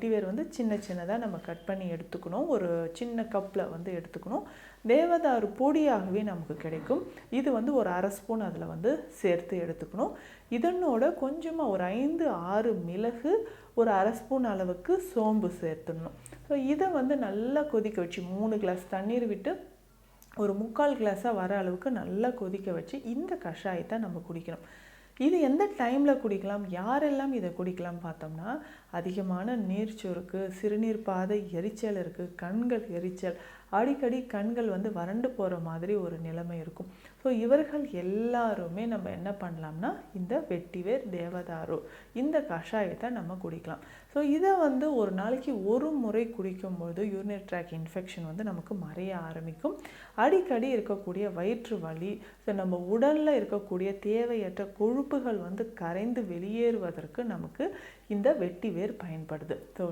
வெட்டிவேர் வந்து சின்ன சின்னதாக நம்ம கட் பண்ணி எடுத்துக்கணும். ஒரு சின்ன கப்பில் வந்து எடுத்துக்கணும். தேவதாரு பொடியாகவே நமக்கு கிடைக்கும். இது வந்து ஒரு 1/2 ஸ்பூன் அதில் வந்து சேர்த்து எடுத்துக்கணும். இதனோட கொஞ்சமாக ஒரு 5-6 மிளகு, ஒரு 1/2 ஸ்பூன் அளவுக்கு சோம்பு சேர்த்துடணும். ஸோ இதை வந்து நல்லா கொதிக்க வச்சு 3 கிளாஸ் தண்ணீர் விட்டு ஒரு 3/4 கிளாஸாக வர அளவுக்கு நல்லா கொதிக்க வச்சு இந்த கஷாயத்தை நம்ம குடிக்கணும். இது எந்த டைமில் குடிக்கலாம், யாரெல்லாம் இதை குடிக்கலாம் பார்த்தோம்னா, அதிகமான நீர்ச்சோருக்கு, சிறுநீர் பாதை எரிச்சல் இருக்குது, கண்கள் எரிச்சல், அடிக்கடி கண்கள் வந்து வறண்டு போகிற மாதிரி ஒரு நிலைமை இருக்கும். ஸோ இவர்கள் எல்லாருமே நம்ம என்ன பண்ணலாம்னா இந்த வெட்டிவேர் தேவதாரு இந்த கஷாயத்தை நம்ம குடிக்கலாம். ஸோ இதை வந்து ஒரு நாளைக்கு ஒரு முறை குடிக்கும்போது யூரினரி ட்ராக் இன்ஃபெக்ஷன் வந்து நமக்கு மறைய ஆரம்பிக்கும். அடிக்கடி இருக்கக்கூடிய வயிற்று வலி, ஸோ நம்ம உடலில் இருக்கக்கூடிய தேவையற்ற கொழுப்புகள் வந்து கரைந்து வெளியேறுவதற்கு நமக்கு இந்த வெட்டிவேர் பயன்படுது. ஸோ